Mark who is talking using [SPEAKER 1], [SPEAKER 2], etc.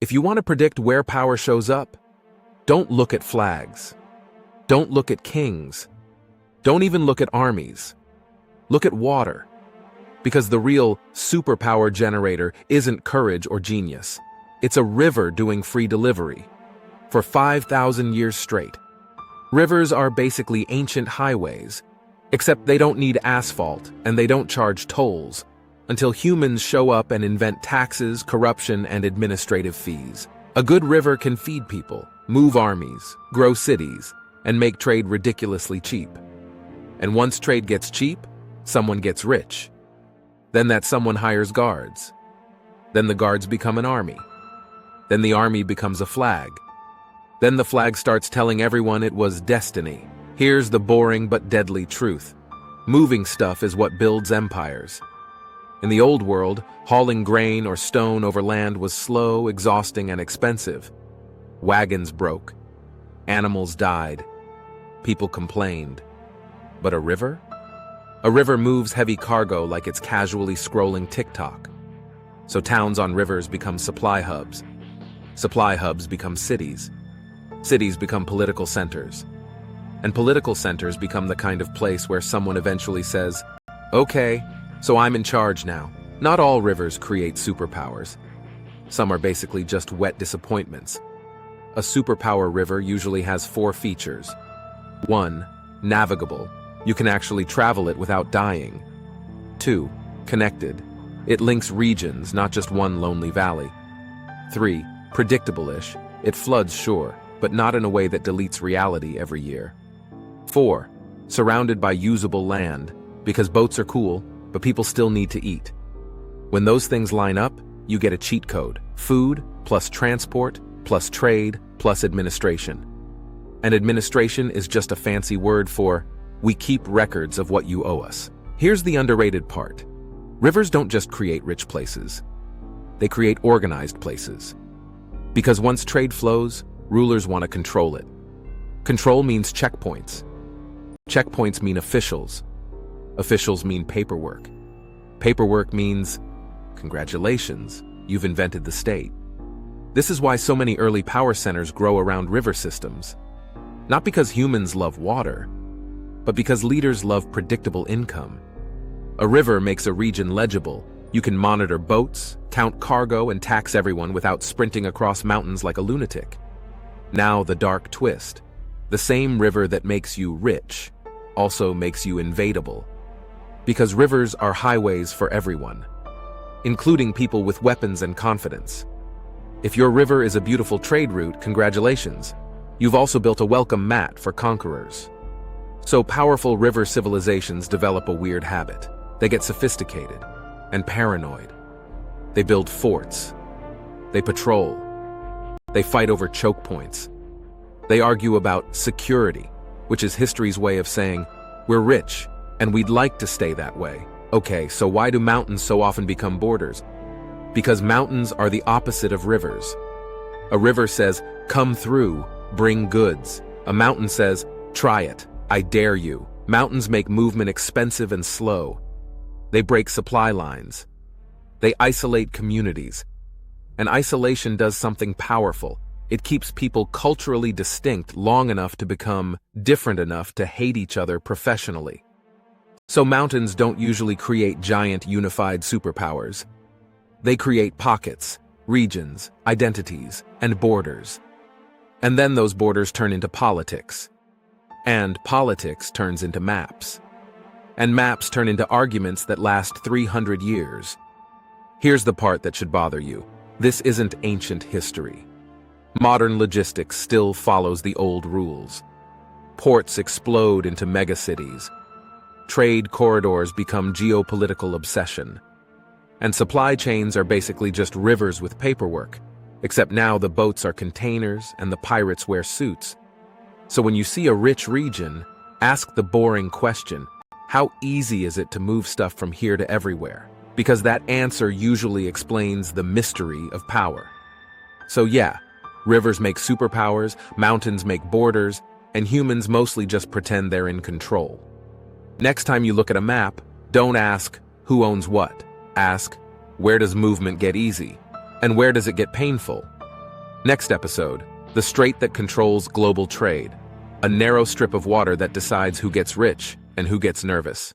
[SPEAKER 1] If you want to predict where power shows up, don't look at flags. Don't look at kings. Don't even look at armies. Look at water. Because the real superpower generator isn't courage or genius. It's a river doing free delivery. For 5,000 years straight. Rivers are basically ancient highways, except they don't need asphalt and they don't charge tolls until humans show up and invent taxes, corruption, and administrative fees. A good river can feed people, move armies, grow cities, and make trade ridiculously cheap. And once trade gets cheap, someone gets rich. Then that someone hires guards. Then the guards become an army. Then the army becomes a flag. Then the flag starts telling everyone it was destiny. Here's the boring but deadly truth. Moving stuff is what builds empires. In the old world, hauling grain or stone over land was slow, exhausting, and expensive. Wagons broke. Animals died. People complained. But a river? A river moves heavy cargo like it's casually scrolling TikTok. So towns on rivers become supply hubs. Supply hubs become cities. Cities become political centers. And political centers become the kind of place where someone eventually says, "Okay, so I'm in charge now." Not all rivers create superpowers. Some are basically just wet disappointments. A superpower river usually has 4 features. 1. Navigable. You can actually travel it without dying. 2. Connected. It links regions, not just one lonely valley. 3. Predictable-ish. It floods, sure, but not in a way that deletes reality every year. 4. Surrounded by usable land, because boats are cool, but people still need to eat. When those things line up, you get a cheat code: food plus transport plus trade plus administration. And administration is just a fancy word for, we keep records of what you owe us. Here's the underrated part. Rivers don't just create rich places. They create organized places. Because once trade flows, rulers want to control it. Control means checkpoints. Checkpoints mean officials. Officials mean paperwork. Paperwork means, congratulations, you've invented the state. This is why so many early power centers grow around river systems. Not because humans love water, but because leaders love predictable income. A river makes a region legible. You can monitor boats, count cargo, and tax everyone without sprinting across mountains like a lunatic. Now the dark twist. The same river that makes you rich also makes you invadable. Because rivers are highways for everyone, including people with weapons and confidence. If your river is a beautiful trade route, congratulations. You've also built a welcome mat for conquerors. So powerful river civilizations develop a weird habit. They get sophisticated and paranoid. They build forts. They patrol. They fight over choke points. They argue about security, which is history's way of saying, we're rich, and we'd like to stay that way. Okay, so why do mountains so often become borders? Because mountains are the opposite of rivers. A river says, come through, bring goods. A mountain says, try it, I dare you. Mountains make movement expensive and slow. They break supply lines. They isolate communities. And isolation does something powerful. It keeps people culturally distinct long enough to become different enough to hate each other professionally. So mountains don't usually create giant unified superpowers. They create pockets, regions, identities, and borders. And then those borders turn into politics. And politics turns into maps. And maps turn into arguments that last 300 years. Here's the part that should bother you. This isn't ancient history. Modern logistics still follows the old rules. Ports explode into megacities. Trade corridors become geopolitical obsession. And supply chains are basically just rivers with paperwork, except now the boats are containers and the pirates wear suits. So when you see a rich region, ask the boring question, how easy is it to move stuff from here to everywhere? Because that answer usually explains the mystery of power. So yeah, rivers make superpowers, mountains make borders, and humans mostly just pretend they're in control. Next time you look at a map, don't ask, who owns what? Ask, where does movement get easy? And where does it get painful? Next episode, the strait that controls global trade. A narrow strip of water that decides who gets rich and who gets nervous.